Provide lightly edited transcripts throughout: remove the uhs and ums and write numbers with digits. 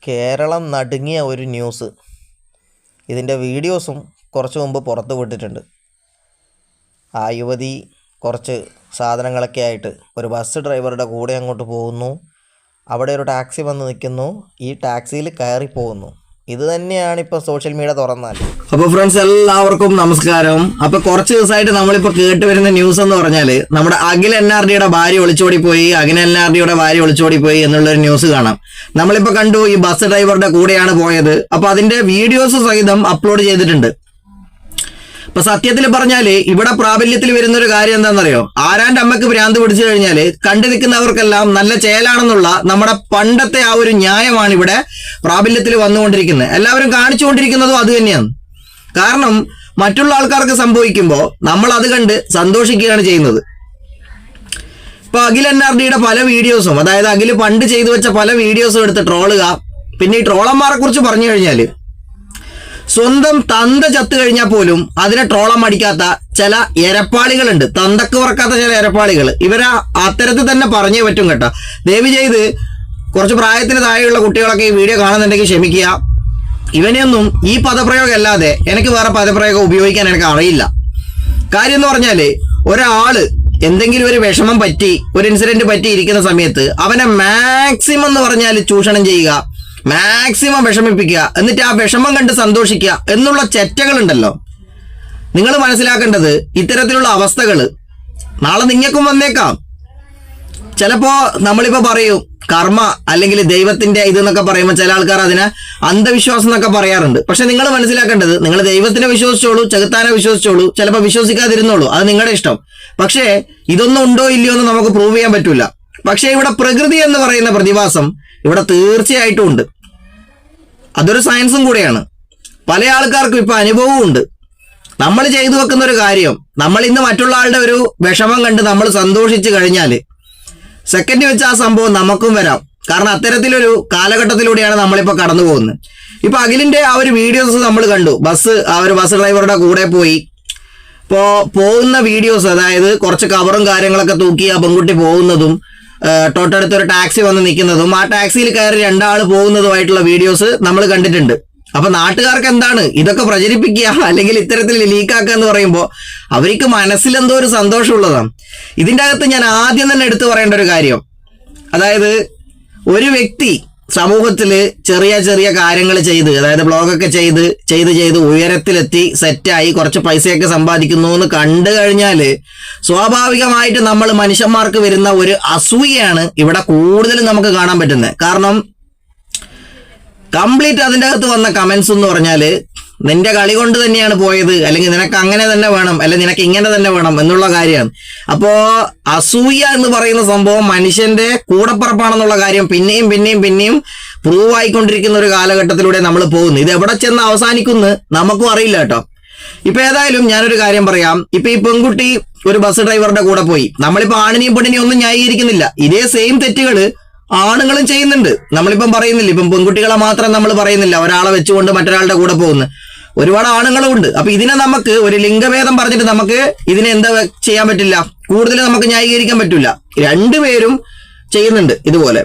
കേരളം നടുങ്ങിയ ഒരു ന്യൂസ്. ഇതിൻ്റെ വീഡിയോസും കുറച്ച് മുമ്പ് പുറത്ത് വിട്ടിട്ടുണ്ട്. ആ യുവതി കുറച്ച് സാധനങ്ങളൊക്കെ ആയിട്ട് ഒരു ബസ് ഡ്രൈവറുടെ കൂടെ അങ്ങോട്ട് പോകുന്നു. അവിടെ ഒരു ടാക്സി വന്ന് നിൽക്കുന്നു. ഈ ടാക്സിയിൽ കയറി പോകുന്നു. ഇത് തന്നെയാണ് ഇപ്പോൾ സോഷ്യൽ മീഡിയ തുറന്നാൽ. അപ്പോൾ ഫ്രണ്ട്സ്, എല്ലാവർക്കും നമസ്കാരം. അപ്പോൾ കുറച്ച് ദിവസമായിട്ട് നമ്മളിപ്പോൾ കേട്ടുവരുന്ന ന്യൂസ് എന്ന് പറഞ്ഞാൽ നമ്മുടെ അഖിൽ NRDയുടെ ഭാര്യ ഒളിച്ചോടിപ്പോയി, അഖിൽ NRDയുടെ ഭാര്യ ഒളിച്ചോടിപ്പോയി എന്നുള്ളൊരു ന്യൂസ് കാണാം. നമ്മളിപ്പോൾ കണ്ടു ഈ ബസ് ഡ്രൈവറുടെ കൂടെയാണ് പോയത്. അപ്പോൾ അതിന്റെ വീഡിയോസ് സഹിതം അപ്ലോഡ് ചെയ്തിട്ടുണ്ട്. ഇപ്പൊ സത്യത്തിൽ പറഞ്ഞാല് ഇവിടെ പ്രാബല്യത്തിൽ വരുന്ന ഒരു കാര്യം എന്താണെന്നറിയോ? ആരാന്റെ അമ്മക്ക് ഭ്രാന്ത് പിടിച്ചു കഴിഞ്ഞാല് കണ്ടു നിൽക്കുന്നവർക്കെല്ലാം നല്ല ചേലാണെന്നുള്ള നമ്മുടെ പണ്ടത്തെ ആ ഒരു ന്യായമാണ് ഇവിടെ പ്രാബല്യത്തിൽ വന്നുകൊണ്ടിരിക്കുന്നത്. എല്ലാവരും കാണിച്ചുകൊണ്ടിരിക്കുന്നതും അത് തന്നെയാണ്. കാരണം മറ്റുള്ള ആൾക്കാർക്ക് സംഭവിക്കുമ്പോൾ നമ്മൾ അത് കണ്ട് സന്തോഷിക്കുകയാണ് ചെയ്യുന്നത്. ഇപ്പൊ അഖിൽ NRDയുടെ പല വീഡിയോസും, അതായത് അഖിൽ പണ്ട് ചെയ്തു വെച്ച പല വീഡിയോസും എടുത്ത് ട്രോളുക. പിന്നെ ഈ ട്രോളന്മാരെ കുറിച്ച് പറഞ്ഞു കഴിഞ്ഞാല് സ്വന്തം തന്ത ചത്തു കഴിഞ്ഞാൽ പോലും അതിനെ ട്രോളം അടിക്കാത്ത ചില എരപ്പാളികളുണ്ട്, തന്തക്ക് പറക്കാത്ത ചില എരപ്പാളികൾ. ഇവരെ അത്തരത്തിൽ തന്നെ പറഞ്ഞേ പറ്റും കേട്ടോ. ദയവ് ചെയ്ത് കുറച്ച് പ്രായത്തിന് താഴെയുള്ള കുട്ടികളൊക്കെ ഈ വീഡിയോ കാണുന്നുണ്ടെങ്കിൽ ക്ഷമിക്കുക. ഇവനെയൊന്നും ഈ പദപ്രയോഗം അല്ലാതെ എനിക്ക് വേറെ പദപ്രയോഗം ഉപയോഗിക്കാൻ എനിക്ക് അറിയില്ല. കാര്യം എന്ന് പറഞ്ഞാല് ഒരാള് എന്തെങ്കിലും ഒരു വിഷമം പറ്റി, ഒരു ഇൻസിഡന്റ് പറ്റി ഇരിക്കുന്ന സമയത്ത് അവനെ മാക്സിമം എന്ന് പറഞ്ഞാൽ ചൂഷണം ചെയ്യുക, മാക്സിമം വിഷമിപ്പിക്കുക, എന്നിട്ട് ആ വിഷമം കണ്ട് സന്തോഷിക്കുക എന്നുള്ള ചെറ്റകളുണ്ടല്ലോ. നിങ്ങൾ മനസ്സിലാക്കേണ്ടത് ഇത്തരത്തിലുള്ള അവസ്ഥകൾ നാളെ നിങ്ങൾക്കും വന്നേക്കാം. ചിലപ്പോ നമ്മളിപ്പോ പറയും കർമ്മ അല്ലെങ്കിൽ ദൈവത്തിന്റെ ഇതെന്നൊക്കെ പറയുമ്പോൾ ചില ആൾക്കാർ അതിനെ അന്ധവിശ്വാസം എന്നൊക്കെ പറയാറുണ്ട്. പക്ഷെ നിങ്ങൾ മനസ്സിലാക്കേണ്ടത്, നിങ്ങൾ ദൈവത്തിനെ വിശ്വസിച്ചോളൂ, ചെകുത്താനെ വിശ്വസിച്ചോളൂ, ചിലപ്പോൾ വിശ്വസിക്കാതിരുന്നോളൂ, അത് നിങ്ങളുടെ ഇഷ്ടം. പക്ഷേ ഇതൊന്നും ഉണ്ടോ ഇല്ലയോ എന്ന് നമുക്ക് പ്രൂവ് ചെയ്യാൻ പറ്റൂല. പക്ഷെ ഇവിടെ പ്രകൃതി എന്ന് പറയുന്ന പ്രതിഭാസം ഇവിടെ തീർച്ചയായിട്ടും ഉണ്ട്. അതൊരു സയൻസും കൂടെയാണ്. പല ആൾക്കാർക്കും ഇപ്പൊ അനുഭവവും ഉണ്ട്. നമ്മൾ ചെയ്തു വെക്കുന്ന ഒരു കാര്യം നമ്മൾ ഇന്ന് മറ്റുള്ള ആളുടെ ഒരു വിഷമം കണ്ട് നമ്മൾ സന്തോഷിച്ചു കഴിഞ്ഞാൽ സെക്കൻഡ് വെച്ച് ആ സംഭവം നമുക്കും വരാം. കാരണം അത്തരത്തിലൊരു കാലഘട്ടത്തിലൂടെയാണ് നമ്മളിപ്പോൾ കടന്നു പോകുന്നത്. ഇപ്പൊ അഖിലിന്റെ ആ ഒരു വീഡിയോസ് നമ്മൾ കണ്ടു. ആ ഒരു ബസ് ഡ്രൈവറുടെ കൂടെ പോയി പോകുന്ന വീഡിയോസ്, അതായത് കുറച്ച് കവറും കാര്യങ്ങളൊക്കെ തൂക്കി ആ പെൺകുട്ടി പോകുന്നതും, തൊട്ടടുത്തൊരു ടാക്സി വന്ന് നിൽക്കുന്നതും, ആ ടാക്സിയിൽ കയറി രണ്ടാൾ പോകുന്നതുമായിട്ടുള്ള വീഡിയോസ് നമ്മൾ കണ്ടിട്ടുണ്ട്. അപ്പൊ നാട്ടുകാർക്ക് എന്താണ് ഇതൊക്കെ പ്രചരിപ്പിക്കുക അല്ലെങ്കിൽ ഇത്തരത്തിൽ ലീക്കാക്കുക എന്ന് പറയുമ്പോൾ അവർക്ക് മനസ്സിലെന്തോ ഒരു സന്തോഷമുള്ളതാണ്. ഇതിൻ്റെ അകത്ത് ഞാൻ ആദ്യം തന്നെ എടുത്തു പറയേണ്ട ഒരു കാര്യം, അതായത് ഒരു വ്യക്തി സമൂഹത്തിൽ ചെറിയ ചെറിയ കാര്യങ്ങൾ ചെയ്ത്, അതായത് ബ്ലോഗൊക്കെ ചെയ്ത് ഉയരത്തിലെത്തി സെറ്റായി കുറച്ച് പൈസയൊക്കെ സമ്പാദിക്കുന്നു എന്ന് കണ്ടു കഴിഞ്ഞാൽ സ്വാഭാവികമായിട്ട് നമ്മൾ മനുഷ്യന്മാർക്ക് വരുന്ന ഒരു അസൂയയാണ് ഇവിടെ കൂടുതലും നമുക്ക് കാണാൻ പറ്റുന്നത്. കാരണം കംപ്ലീറ്റ് അതിൻ്റെ അകത്ത് വന്ന കമന്റ്സ് എന്ന് പറഞ്ഞാൽ നിന്റെ കളി കൊണ്ട് തന്നെയാണ് പോയത്, അല്ലെങ്കിൽ നിനക്ക് അങ്ങനെ തന്നെ വേണം, അല്ലെങ്കിൽ നിനക്ക് ഇങ്ങനെ തന്നെ വേണം എന്നുള്ള കാര്യമാണ്. അപ്പോ അസൂയ എന്ന് പറയുന്ന സംഭവം മനുഷ്യന്റെ കൂടപ്പറപ്പാണെന്നുള്ള കാര്യം പിന്നെയും പ്രൂവ് ആയിക്കൊണ്ടിരിക്കുന്ന ഒരു കാലഘട്ടത്തിലൂടെ നമ്മൾ പോകുന്നു. ഇത് എവിടെ ചെന്ന് അവസാനിക്കുന്നു നമുക്കും അറിയില്ല കേട്ടോ. ഇപ്പൊ ഏതായാലും ഞാനൊരു കാര്യം പറയാം. ഇപ്പൊ ഈ പെൺകുട്ടി ഒരു ബസ് ഡ്രൈവറുടെ കൂടെ പോയി. നമ്മളിപ്പോ ആണിനെയും പെണ്ണിനെയും ഒന്നും ന്യായീകരിക്കുന്നില്ല. ഇതേ സെയിം തെറ്റുകള് ആണുങ്ങളും ചെയ്യുന്നുണ്ട്. നമ്മളിപ്പം പറയുന്നില്ല, ഇപ്പം പെൺകുട്ടികളെ മാത്രം നമ്മൾ പറയുന്നില്ല ഒരാളെ വെച്ചുകൊണ്ട് മറ്റൊരാളുടെ കൂടെ പോകുന്നു. ഒരുപാട് ആണുങ്ങളും ഉണ്ട്. അപ്പൊ ഇതിനെ നമുക്ക് ഒരു ലിംഗഭേദം പറഞ്ഞിട്ട് നമുക്ക് ഇതിനെ എന്താ ചെയ്യാൻ പറ്റില്ല, കൂടുതൽ നമുക്ക് ന്യായീകരിക്കാൻ പറ്റില്ല. രണ്ടുപേരും ചെയ്യുന്നുണ്ട് ഇതുപോലെ.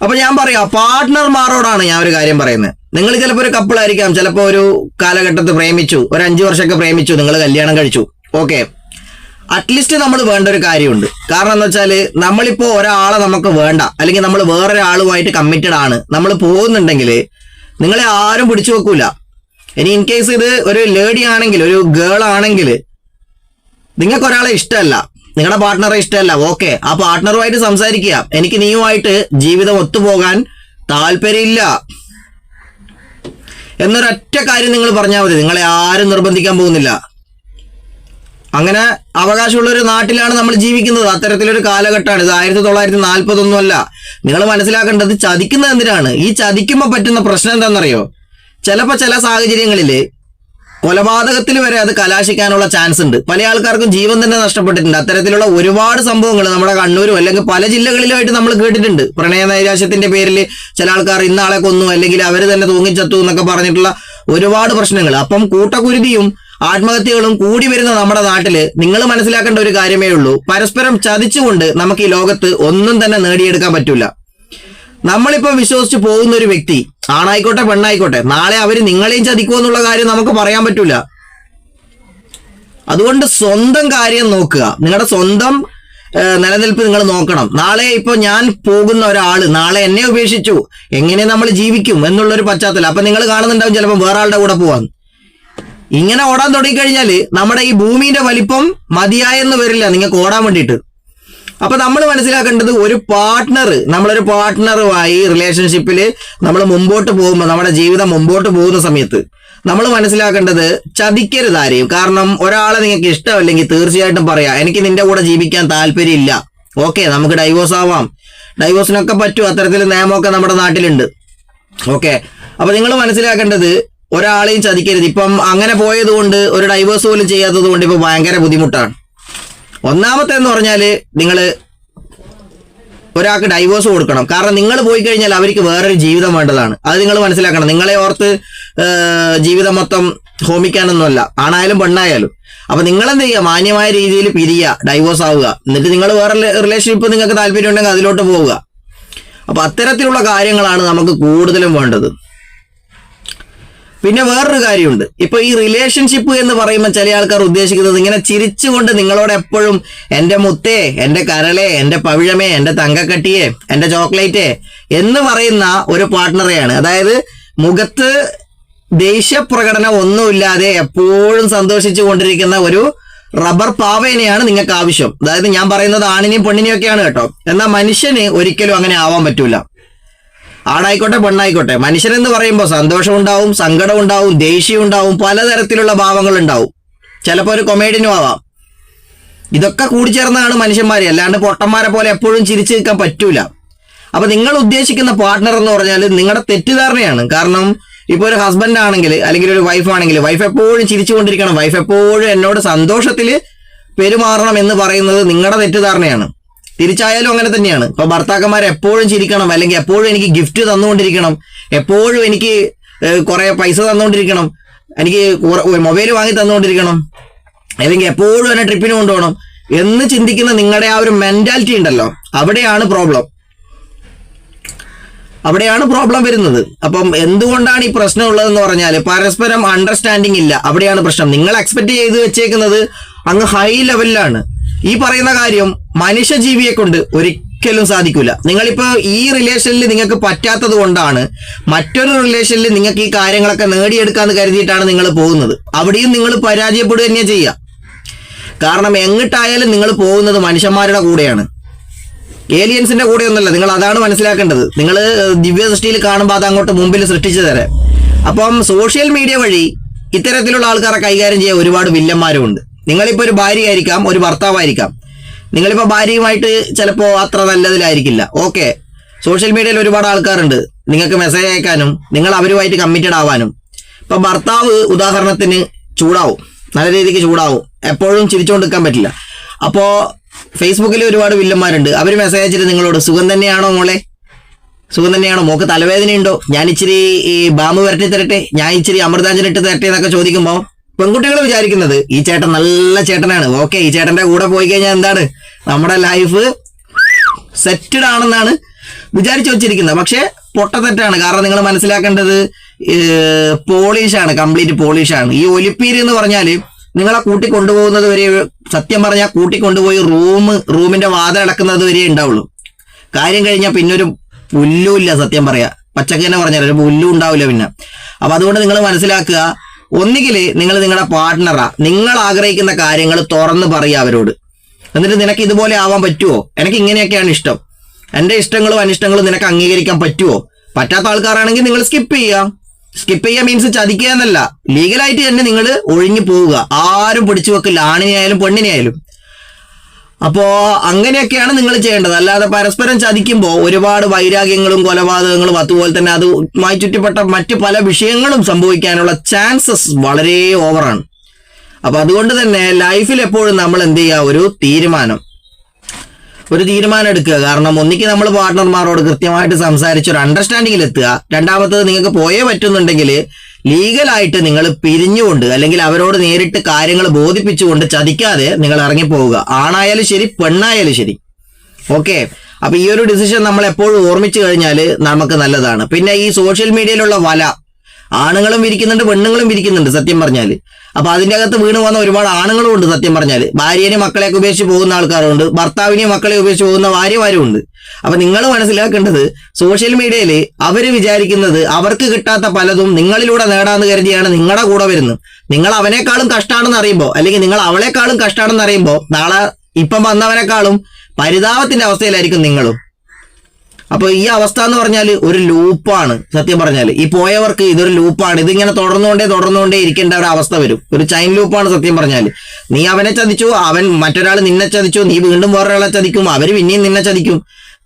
അപ്പൊ ഞാൻ പറയാം, പാർട്ട്ണർമാരോടാണ് ഞാൻ ഒരു കാര്യം പറയുന്നത്. നിങ്ങൾ ചിലപ്പോൾ ഒരു കപ്പിളായിരിക്കാം, ചിലപ്പോൾ ഒരു കാലഘട്ടത്തിൽ പ്രേമിച്ചു, ഒരു 5 വർഷമൊക്കെ പ്രേമിച്ചു, നിങ്ങൾ കല്യാണം കഴിച്ചു, ഓക്കെ. അറ്റ്ലീസ്റ്റ് നമ്മൾ വേണ്ട ഒരു കാര്യമുണ്ട്. കാരണം എന്ന് വെച്ചാൽ നമ്മളിപ്പോ ഒരാളെ നമുക്ക് വേണ്ട, അല്ലെങ്കിൽ നമ്മൾ വേറൊരാളുമായിട്ട് കമ്മിറ്റഡ് ആണ്, നമ്മൾ പോകുന്നുണ്ടെങ്കിൽ നിങ്ങളെ ആരും പിടിച്ചു വെക്കൂല. ഇനി ഇൻ കേസ് ഇത് ഒരു ലേഡി ആണെങ്കിൽ, ഒരു ഗേൾ ആണെങ്കിൽ, നിങ്ങൾക്ക് ഒരാളെ ഇഷ്ടമല്ല, നിങ്ങളുടെ പാർട്ട്ണറെ ഇഷ്ടമല്ല, ഓക്കെ, ആ പാർട്ട്ണറുമായിട്ട് സംസാരിക്കുക. എനിക്ക് നീയുമായിട്ട് ജീവിതം ഒത്തുപോകാൻ താല്പര്യമില്ല എന്നൊരൊറ്റ കാര്യം നിങ്ങൾ പറഞ്ഞാൽ മതി. നിങ്ങളെ ആരും നിർബന്ധിക്കാൻ പോകുന്നില്ല. അങ്ങനെ അവകാശമുള്ള ഒരു നാട്ടിലാണ് നമ്മൾ ജീവിക്കുന്നത്. അത്തരത്തിലൊരു കാലഘട്ടമാണ് ഇത്. 1940 അല്ല. നിങ്ങൾ മനസ്സിലാക്കേണ്ടത് ചതിക്കുന്നത് എന്തിനാണ്. ഈ ചതിക്കുമ്പോൾ പറ്റുന്ന പ്രശ്നം എന്താണെന്നറിയോ? ചിലപ്പോൾ ചില സാഹചര്യങ്ങളിൽ കൊലപാതകത്തിൽ വരെ അത് കലാശിക്കാനുള്ള ചാൻസ് ഉണ്ട്. പല ആൾക്കാർക്കും ജീവൻ തന്നെ നഷ്ടപ്പെട്ടിട്ടുണ്ട്. അത്തരത്തിലുള്ള ഒരുപാട് സംഭവങ്ങൾ നമ്മുടെ കണ്ണൂരും അല്ലെങ്കിൽ പല ജില്ലകളിലുമായിട്ട് നമ്മൾ കേട്ടിട്ടുണ്ട്. പ്രണയ നൈരാശ്യത്തിന്റെ പേരിൽ ചില ആൾക്കാർ ഇന്നാളെ കൊന്നു, അല്ലെങ്കിൽ അവർ തന്നെ തൂങ്ങിച്ചത്തു എന്നൊക്കെ പറഞ്ഞിട്ടുള്ള ഒരുപാട് പ്രശ്നങ്ങൾ. അപ്പം കൂട്ടക്കുരുതിയും ആത്മഹത്യകളും കൂടി വരുന്ന നമ്മുടെ നാട്ടില് നിങ്ങൾ മനസ്സിലാക്കേണ്ട ഒരു കാര്യമേ ഉള്ളൂ, പരസ്പരം ചതിച്ചുകൊണ്ട് നമുക്ക് ഈ ലോകത്ത് ഒന്നും തന്നെ നേടിയെടുക്കാൻ പറ്റൂല. നമ്മളിപ്പോ വിശ്വസിച്ച് പോകുന്ന ഒരു വ്യക്തി, ആണായിക്കോട്ടെ പെണ്ണായിക്കോട്ടെ, നാളെ അവര് നിങ്ങളെയും ചതിക്കുമോ എന്നുള്ള കാര്യം നമുക്ക് പറയാൻ പറ്റൂല. അതുകൊണ്ട് സ്വന്തം കാര്യം നോക്കുക, നിങ്ങളുടെ സ്വന്തം നിലനിൽപ്പ് നിങ്ങൾ നോക്കണം. നാളെ ഇപ്പൊ ഞാൻ പോകുന്ന ഒരാള് നാളെ എന്നെ ഉപേക്ഷിച്ചു, എങ്ങനെ നമ്മൾ ജീവിക്കും എന്നുള്ളൊരു പശ്ചാത്തലം. അപ്പൊ നിങ്ങൾ കാണുന്നുണ്ടാവും ചിലപ്പോൾ വേറെ ആളുടെ കൂടെ പോവാൻ. ഇങ്ങനെ ഓടാൻ തുടങ്ങിക്കഴിഞ്ഞാല് നമ്മുടെ ഈ ഭൂമിയുടെ വലിപ്പം മതിയായെന്ന് വരില്ല നിങ്ങൾക്ക് ഓടാൻ വേണ്ടിയിട്ട്. അപ്പൊ നമ്മൾ മനസ്സിലാക്കേണ്ടത്, ഒരു പാർട്ട്ണർ, നമ്മളൊരു പാർട്ട്ണറുമായി റിലേഷൻഷിപ്പിൽ നമ്മൾ മുമ്പോട്ട് പോകുമ്പോൾ, നമ്മുടെ ജീവിതം മുമ്പോട്ട് പോകുന്ന സമയത്ത് നമ്മൾ മനസ്സിലാക്കേണ്ടത്, ചതിക്കരുത് ആരെയും. കാരണം ഒരാളെ നിങ്ങൾക്ക് ഇഷ്ടമല്ലെങ്കിൽ തീർച്ചയായിട്ടും പറയാം, എനിക്ക് നിന്റെ കൂടെ ജീവിക്കാൻ താല്പര്യമില്ല, ഓക്കെ നമുക്ക് ഡൈവോഴ്സ് ആവാം, ഡൈവോഴ്സിനൊക്കെ പറ്റും, അത്തരത്തിൽ നിയമമൊക്കെ നമ്മുടെ നാട്ടിലുണ്ട്, ഓക്കെ. അപ്പൊ നിങ്ങൾ മനസ്സിലാക്കേണ്ടത്, ഒരാളെയും ചതിക്കരുത്. ഇപ്പം അങ്ങനെ പോയത് കൊണ്ട്, ഒരു ഡൈവോഴ്സ് പോലും ചെയ്യാത്തത് കൊണ്ട് ഇപ്പൊ ഭയങ്കര ബുദ്ധിമുട്ടാണ്. ഒന്നാമത്തെ എന്ന് പറഞ്ഞാൽ, നിങ്ങൾ ഒരാൾക്ക് ഡൈവോഴ്സ് കൊടുക്കണം. കാരണം നിങ്ങൾ പോയി കഴിഞ്ഞാൽ അവർക്ക് വേറൊരു ജീവിതം വേണ്ടതാണ്. അത് നിങ്ങൾ മനസ്സിലാക്കണം. നിങ്ങളെ ഓർത്ത് ജീവിതം മൊത്തം ഹോമിക്കാനൊന്നുമല്ല, ആണായാലും പെണ്ണായാലും. അപ്പൊ നിങ്ങൾ എന്ത് ചെയ്യുക, മാന്യമായ രീതിയിൽ പിരിയുക, ഡൈവോഴ്സ് ആവുക, എന്നിട്ട് നിങ്ങൾ വേറെ റിലേഷൻഷിപ്പ് നിങ്ങൾക്ക് താല്പര്യം ഉണ്ടെങ്കിൽ അതിലോട്ട് പോവുക. അപ്പൊ അത്തരത്തിലുള്ള കാര്യങ്ങളാണ് നമുക്ക് കൂടുതലും വേണ്ടത്. പിന്നെ വേറൊരു കാര്യമുണ്ട്, ഇപ്പൊ ഈ റിലേഷൻഷിപ്പ് എന്ന് പറയുമ്പോൾ ചില ആൾക്കാർ ഉദ്ദേശിക്കുന്നത് ഇങ്ങനെ ചിരിച്ചുകൊണ്ട് നിങ്ങളോട് എപ്പോഴും എന്റെ മുത്തേ, എന്റെ കരളെ, എന്റെ പവിഴമേ, എന്റെ തങ്കക്കട്ടിയെ, എന്റെ ചോക്ലേറ്റേ എന്ന് പറയുന്ന ഒരു പാർട്ട്ണറെയാണ്. അതായത് മുഖത്ത് ദേഷ്യപ്രകടനം ഒന്നുമില്ലാതെ എപ്പോഴും സന്തോഷിച്ചു കൊണ്ടിരിക്കുന്ന ഒരു റബ്ബർ പാവേനെയാണ് നിങ്ങൾക്ക് ആവശ്യം. അതായത് ഞാൻ പറയുന്നത് ആണിനെയും പെണ്ണിനെയും ഒക്കെയാണ് കേട്ടോ. എന്നാൽ മനുഷ്യന് ഒരിക്കലും അങ്ങനെ ആവാൻ പറ്റൂല. ആണായിക്കോട്ടെ പെണ്ണായിക്കോട്ടെ, മനുഷ്യനെന്ന് പറയുമ്പോൾ സന്തോഷം ഉണ്ടാവും, സങ്കടം ഉണ്ടാവും, ദേഷ്യം ഉണ്ടാവും, പലതരത്തിലുള്ള ഭാവങ്ങൾ ഉണ്ടാവും. ചിലപ്പോൾ ഒരു കൊമേഡിയനും ആവാം. ഇതൊക്കെ കൂടിച്ചേർന്നതാണ് മനുഷ്യന്മാരെ. അല്ലാണ്ട് പൊട്ടന്മാരെ പോലെ എപ്പോഴും ചിരിച്ചു നിൽക്കാൻ പറ്റൂല. അപ്പൊ നിങ്ങൾ ഉദ്ദേശിക്കുന്ന പാർട്ട്ണർ എന്ന് പറഞ്ഞാൽ നിങ്ങളുടെ തെറ്റിദ്ധാരണയാണ്. കാരണം ഇപ്പൊ ഒരു ഹസ്ബൻഡ് ആണെങ്കിൽ, അല്ലെങ്കിൽ ഒരു വൈഫ് ആണെങ്കിൽ, വൈഫ് എപ്പോഴും ചിരിച്ചുകൊണ്ടിരിക്കണം, വൈഫ് എപ്പോഴും എന്നോട് സന്തോഷത്തിൽ പെരുമാറണം എന്ന് പറയുന്നത് നിങ്ങളുടെ തെറ്റിദ്ധാരണയാണ്. തിരിച്ചായാലും അങ്ങനെ തന്നെയാണ്. ഇപ്പൊ ഭർത്താക്കന്മാർ എപ്പോഴും ചിരിക്കണം, അല്ലെങ്കിൽ എപ്പോഴും എനിക്ക് ഗിഫ്റ്റ് തന്നുകൊണ്ടിരിക്കണം, എപ്പോഴും എനിക്ക് കുറെ പൈസ തന്നുകൊണ്ടിരിക്കണം, എനിക്ക് മൊബൈൽ വാങ്ങി തന്നുകൊണ്ടിരിക്കണം, അല്ലെങ്കിൽ എപ്പോഴും എന്നെ ട്രിപ്പിന് കൊണ്ടുപോകണം എന്ന് ചിന്തിക്കുന്ന നിങ്ങളുടെ ആ ഒരു മെന്റാലിറ്റി ഉണ്ടല്ലോ, അവിടെയാണ് പ്രോബ്ലം വരുന്നത്. അപ്പം എന്തുകൊണ്ടാണ് ഈ പ്രശ്നം ഉള്ളതെന്ന് പറഞ്ഞാൽ, പരസ്പരം അണ്ടർസ്റ്റാൻഡിങ് ഇല്ല. അവിടെയാണ് പ്രശ്നം. നിങ്ങൾ എക്സ്പെക്ട് ചെയ്ത് വെച്ചേക്കുന്നത് അങ്ങ് ഹൈ ലെവലിലാണ്. ഈ പറയുന്ന കാര്യം മനുഷ്യജീവിയെ കൊണ്ട് ഒരിക്കലും സാധിക്കൂല. നിങ്ങളിപ്പോ ഈ റിലേഷനിൽ നിങ്ങൾക്ക് പറ്റാത്തത് കൊണ്ടാണ് മറ്റൊരു റിലേഷനിൽ നിങ്ങൾക്ക് ഈ കാര്യങ്ങളൊക്കെ നേടിയെടുക്കാന്ന് കരുതിയിട്ടാണ് നിങ്ങൾ പോകുന്നത്. അവിടെയും നിങ്ങൾ പരാജയപ്പെടുക തന്നെ ചെയ്യുക. കാരണം എങ്ങിട്ടായാലും നിങ്ങൾ പോകുന്നത് മനുഷ്യന്മാരുടെ കൂടെയാണ്, ഏലിയൻസിന്റെ കൂടെ ഒന്നല്ല. നിങ്ങൾ അതാണ് മനസ്സിലാക്കേണ്ടത്. നിങ്ങൾ ദിവ്യദൃഷ്ടിയിൽ കാണുമ്പോൾ അത് അങ്ങോട്ട് മുമ്പിൽ സൃഷ്ടിച്ചു തരാം. അപ്പം സോഷ്യൽ മീഡിയ വഴി ഇത്തരത്തിലുള്ള ആൾക്കാരെ കൈകാര്യം ചെയ്യാൻ ഒരുപാട് വില്ലന്മാരും ഉണ്ട്. നിങ്ങളിപ്പോൾ ഒരു ഭാര്യയായിരിക്കാം, ഒരു ഭർത്താവായിരിക്കാം. നിങ്ങളിപ്പോൾ ഭാര്യയുമായിട്ട് ചിലപ്പോൾ അത്ര നല്ലതിലായിരിക്കില്ല, ഓക്കെ. സോഷ്യൽ മീഡിയയിൽ ഒരുപാട് ആൾക്കാരുണ്ട് നിങ്ങൾക്ക് മെസ്സേജ് അയക്കാനും നിങ്ങൾ അവരുമായിട്ട് കമ്മിറ്റഡ് ആവാനും. ഇപ്പം ഭർത്താവ് ഉദാഹരണത്തിന് ചൂടാവും, നല്ല രീതിക്ക് ചൂടാവും, എപ്പോഴും ചിരിച്ചുകൊണ്ട് നിൽക്കാൻ പറ്റില്ല. അപ്പോൾ ഫേസ്ബുക്കിൽ ഒരുപാട് വില്ലന്മാരുണ്ട്. അവർ മെസ്സേജ് അയച്ചിട്ട് നിങ്ങളോട്, സുഖം തന്നെയാണോ മോളെ, സുഖം തന്നെയാണോ, മോക്ക് തലവേദനയുണ്ടോ, ഞാൻ ഇച്ചിരി ഈ ബാമ്പ് വരട്ടി തരട്ടെ, ഞാൻ ഇച്ചിരി അമൃതാഞ്ജലി ഇട്ട് തരട്ടെ എന്നൊക്കെ ചോദിക്കുമ്പോൾ പെൺകുട്ടികൾ വിചാരിക്കുന്നത് ഈ ചേട്ടൻ നല്ല ചേട്ടനാണ്, ഓക്കെ, ഈ ചേട്ടന്റെ കൂടെ പോയി കഴിഞ്ഞാൽ എന്താണ് നമ്മുടെ ലൈഫ് സെറ്റഡ് ആണെന്നാണ് വിചാരിച്ചു വെച്ചിരിക്കുന്നത്. പക്ഷെ പൊട്ടത്തെറ്റാണ്. കാരണം നിങ്ങൾ മനസ്സിലാക്കേണ്ടത് പോളിഷാണ്, കംപ്ലീറ്റ് പോളിഷാണ്. ഈ ഒലിപ്പീര് എന്ന് പറഞ്ഞാൽ നിങ്ങളെ കൂട്ടിക്കൊണ്ടുപോകുന്നത് വരെ, സത്യം പറഞ്ഞാൽ കൂട്ടിക്കൊണ്ടുപോയി റൂമിന്റെ വാതിൽ അടക്കുന്നത് വരെ ഉണ്ടാവുള്ളൂ. കാര്യം കഴിഞ്ഞാൽ പിന്നെ ഒരു പുല്ലുമില്ല. സത്യം പറയാ, പച്ചക്ക് തന്നെ പറഞ്ഞാൽ ഒരു പുല്ലും ഉണ്ടാവില്ല പിന്നെ. അപ്പൊ അതുകൊണ്ട് നിങ്ങൾ മനസ്സിലാക്കുക, ഒന്നുകിൽ നിങ്ങൾ നിങ്ങളുടെ പാർട്ട്ണറാ, നിങ്ങൾ ആഗ്രഹിക്കുന്ന കാര്യങ്ങൾ തുറന്ന് പറയുക അവരോട്. എന്നിട്ട് നിനക്ക് ഇതുപോലെ ആവാൻ പറ്റുമോ, എനിക്ക് ഇങ്ങനെയൊക്കെയാണ് ഇഷ്ടം, എന്റെ ഇഷ്ടങ്ങളും അനിഷ്ടങ്ങളും നിനക്ക് അംഗീകരിക്കാൻ പറ്റുമോ? പറ്റാത്ത ആൾക്കാരാണെങ്കിൽ നിങ്ങൾ സ്കിപ്പ് ചെയ്യുക മീൻസ് ചതിക്കുക എന്നല്ല, ലീഗലായിട്ട് തന്നെ നിങ്ങൾ ഒഴിഞ്ഞു പോവുക. ആരും പിടിച്ചു വെക്കില്ല, ആണിനെയായാലും പെണ്ണിനെയായാലും. അപ്പോ അങ്ങനെയൊക്കെയാണ് നിങ്ങൾ ചെയ്യേണ്ടത്. അല്ലാതെ പരസ്പരം ചതിക്കുമ്പോൾ ഒരുപാട് വൈരാഗ്യങ്ങളും കൊലപാതകങ്ങളും അതുപോലെ തന്നെ അതുമായി ചുറ്റപ്പെട്ട മറ്റു പല വിഷയങ്ങളും സംഭവിക്കാനുള്ള ചാൻസസ് വളരെ ഓവറാണ്. അപ്പൊ അതുകൊണ്ട് തന്നെ ലൈഫിൽ എപ്പോഴും നമ്മൾ എന്ത് ചെയ്യുക, ഒരു തീരുമാനം എടുക്കുക. കാരണം ഒന്നിക്ക് നമ്മൾ പാർട്ട്ണർമാരോട് കൃത്യമായിട്ട് സംസാരിച്ച് ഒരു അണ്ടർസ്റ്റാൻഡിങ്ങിൽ എത്തുക. രണ്ടാമത്തത്, നിങ്ങൾക്ക് പോയേ പറ്റുന്നുണ്ടെങ്കിൽ ലീഗലായിട്ട് നിങ്ങൾ പിരിഞ്ഞുകൊണ്ട്, അല്ലെങ്കിൽ അവരോട് നേരിട്ട് കാര്യങ്ങൾ ബോധിപ്പിച്ചുകൊണ്ട് ചതിക്കാതെ നിങ്ങൾ ഇറങ്ങിപ്പോവുക. ആണായാലും ശരി പെണ്ണായാലും ശരി, ഓക്കെ. അപ്പൊ ഈ ഒരു ഡിസിഷൻ നമ്മൾ എപ്പോഴും ഓർമ്മിച്ചു കഴിഞ്ഞാൽ നമുക്ക് നല്ലതാണ്. പിന്നെ ഈ സോഷ്യൽ മീഡിയയിലുള്ള വല ആണുങ്ങളും വിരിക്കുന്നുണ്ട്, പെണ്ണുങ്ങളും വിരിക്കുന്നുണ്ട് സത്യം പറഞ്ഞാൽ. അപ്പൊ അതിന്റെ അകത്ത് വീണ് പോകുന്ന ഒരുപാട് ആണുങ്ങളും ഉണ്ട് സത്യം പറഞ്ഞാൽ. ഭാര്യനെയും മക്കളെയൊക്കെ ഉപേക്ഷിച്ച് പോകുന്ന ആൾക്കാരുണ്ട്, ഭർത്താവിനെയും മക്കളെ ഉപേക്ഷിച്ച് പോകുന്ന ഭാര്യമാരും ഉണ്ട്. അപ്പൊ നിങ്ങൾ മനസ്സിലാക്കേണ്ടത് സോഷ്യൽ മീഡിയയിൽ അവര് വിചാരിക്കുന്നത് അവർക്ക് കിട്ടാത്ത പലതും നിങ്ങളിലൂടെ നേടാന്ന് കരുതിയാണ് നിങ്ങളുടെ കൂടെ വരുന്നത്. നിങ്ങൾ അവനേക്കാളും കഷ്ടമാണെന്ന് അറിയുമ്പോൾ, അല്ലെങ്കിൽ നിങ്ങൾ അവളെക്കാളും കഷ്ടമാണെന്ന് അറിയുമ്പോൾ, നാളെ ഇപ്പം വന്നവനേക്കാളും പരിതാപത്തിന്റെ അവസ്ഥയിലായിരിക്കും നിങ്ങളും. അപ്പൊ ഈ അവസ്ഥ എന്ന് പറഞ്ഞാൽ ഒരു ലൂപ്പാണ് സത്യം പറഞ്ഞാൽ. ഈ പോയവർക്ക് ഇതൊരു ലൂപ്പാണ്. ഇതിങ്ങനെ തുടർന്നുകൊണ്ടേ ഇരിക്കേണ്ട ഒരു അവസ്ഥ വരും. ഒരു ചൈൻ ലൂപ്പാണ് സത്യം പറഞ്ഞാൽ. നീ അവനെ ചതിച്ചു, അവൻ മറ്റൊരാൾ നിന്നെ ചതിച്ചു, നീ വീണ്ടും വേറൊരാളെ ചതിക്കും, അവര് പിന്നെയും നിന്നെ ചതിക്കും.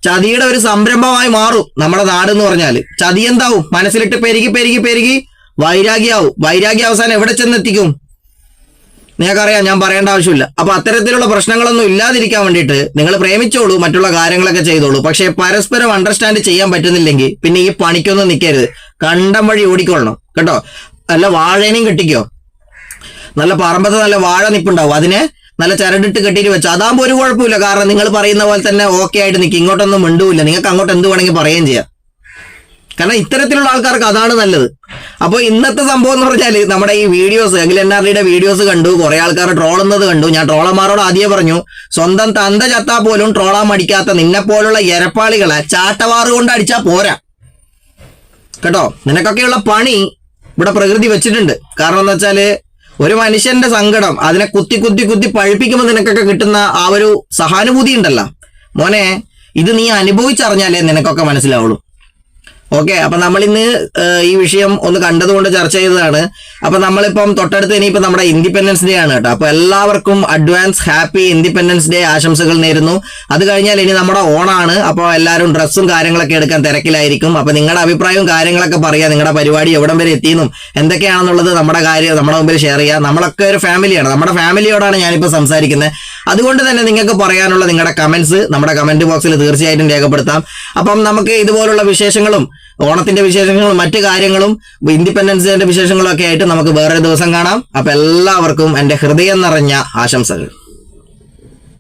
ചതിയുടെ ഒരു സംരംഭമായി മാറും നമ്മുടെ നാട് എന്ന് പറഞ്ഞാൽ. ചതി എന്താവും? മനസ്സിലിട്ട് പെരുകി വൈരാഗ്യാവും. വൈരാഗ്യ അവസാനം എവിടെ ചെന്നെത്തിക്കും നിങ്ങൾക്കറിയാം, ഞാൻ പറയേണ്ട ആവശ്യമില്ല. അപ്പൊ അത്തരത്തിലുള്ള പ്രശ്നങ്ങളൊന്നും ഇല്ലാതിരിക്കാൻ വേണ്ടിയിട്ട് നിങ്ങൾ പ്രേമിച്ചോളൂ, മറ്റുള്ള കാര്യങ്ങളൊക്കെ ചെയ്തോളൂ. പക്ഷെ പരസ്പരം അണ്ടർസ്റ്റാൻഡ് ചെയ്യാൻ പറ്റുന്നില്ലെങ്കിൽ പിന്നെ ഈ പണിക്കൊന്നും നിൽക്കരുത്. കണ്ടം വഴി ഓടിക്കൊള്ളണം കേട്ടോ. നല്ല വാഴേനെയും കെട്ടിക്കോ. നല്ല പറമ്പത്ത് നല്ല വാഴ നിപ്പുണ്ടാവും, അതിനെ നല്ല ചരടിട്ട് കെട്ടിയിട്ട് വെച്ചോ. അതാകുമ്പോൾ ഒരു കുഴപ്പമില്ല. കാരണം നിങ്ങൾ പറയുന്ന പോലെ തന്നെ ഓക്കെ ആയിട്ട് നിൽക്കും, ഇങ്ങോട്ടൊന്നും മിണ്ടൂല്ല. നിങ്ങൾക്ക് അങ്ങോട്ട് എന്ത് വേണമെങ്കിൽ പറയുകയും ചെയ്യാം. കാരണം ഇത്തരത്തിലുള്ള ആൾക്കാർക്ക് അതാണ് നല്ലത്. അപ്പോൾ ഇന്നത്തെ സംഭവം എന്ന് പറഞ്ഞാൽ നമ്മുടെ ഈ വീഡിയോസ്, അഖിൽ NRDയുടെ വീഡിയോസ് കണ്ടു, കുറെ ആൾക്കാർ ട്രോളുന്നത് കണ്ടു. ഞാൻ ട്രോളന്മാരോട് ആദ്യം പറഞ്ഞു, സ്വന്തം തന്ത ചത്താ പോലും ട്രോളാൻ മടിക്കാത്ത നിന്നെപ്പോലുള്ള എരപ്പാളികളെ ചാട്ടവാറ് കൊണ്ട് അടിച്ചാൽ പോരാ കേട്ടോ. നിനക്കൊക്കെയുള്ള പണി ഇവിടെ പ്രകൃതി വെച്ചിട്ടുണ്ട്. കാരണം എന്താ വെച്ചാല് ഒരു മനുഷ്യന്റെ സങ്കടം അതിനെ കുത്തി പഴുപ്പിക്കുമ്പോൾ നിനക്കൊക്കെ കിട്ടുന്ന ആ ഒരു സഹാനുഭൂതി ഉണ്ടല്ലോ മോനെ, ഇത് നീ അനുഭവിച്ചറിഞ്ഞാലേ നിനക്കൊക്കെ മനസ്സിലാവുള്ളൂ. ഓക്കെ, അപ്പൊ നമ്മൾ ഇന്ന് ഈ വിഷയം ഒന്ന് കണ്ടതുകൊണ്ട് ചർച്ച ചെയ്തതാണ്. അപ്പൊ നമ്മളിപ്പം തൊട്ടടുത്ത് ഇനിയിപ്പോ നമ്മുടെ ഇൻഡിപെൻഡൻസ് ഡേ ആണ് കേട്ടോ. അപ്പൊ എല്ലാവർക്കും അഡ്വാൻസ് ഹാപ്പി ഇൻഡിപെൻഡൻസ് ഡേ ആശംസകൾ നേരുന്നു. അത് കഴിഞ്ഞാൽ ഇനി നമ്മുടെ ഓണാണ്. അപ്പോൾ എല്ലാവരും ഡ്രസ്സും കാര്യങ്ങളൊക്കെ എടുക്കാൻ തിരക്കിലായിരിക്കും. അപ്പൊ നിങ്ങളുടെ അഭിപ്രായവും കാര്യങ്ങളൊക്കെ പറയാം. നിങ്ങളുടെ പരിപാടി എവിടം വരെ എത്തിയെന്നും എന്തൊക്കെയാണെന്നുള്ളത് നമ്മുടെ മുമ്പിൽ ഷെയർ ചെയ്യാം. നമ്മളൊക്കെ ഒരു ഫാമിലിയാണ്. നമ്മുടെ ഫാമിലിയോടാണ് ഞാനിപ്പോൾ സംസാരിക്കുന്നത്. അതുകൊണ്ട് തന്നെ നിങ്ങൾക്ക് പറയാനുള്ള നിങ്ങളുടെ കമന്റ്സ് നമ്മുടെ കമന്റ് ബോക്സിൽ തീർച്ചയായിട്ടും രേഖപ്പെടുത്താം. അപ്പം നമുക്ക് ഇതുപോലുള്ള വിശേഷങ്ങളും ഓണത്തിന്റെ വിശേഷങ്ങളും മറ്റു കാര്യങ്ങളും ഇൻഡിപെൻഡൻസ് ഡേന്റെ വിശേഷങ്ങളും ഒക്കെ ആയിട്ട് നമുക്ക് വേറൊരു ദിവസം കാണാം. അപ്പൊ എല്ലാവർക്കും എന്റെ ഹൃദയം നിറഞ്ഞ ആശംസകൾ.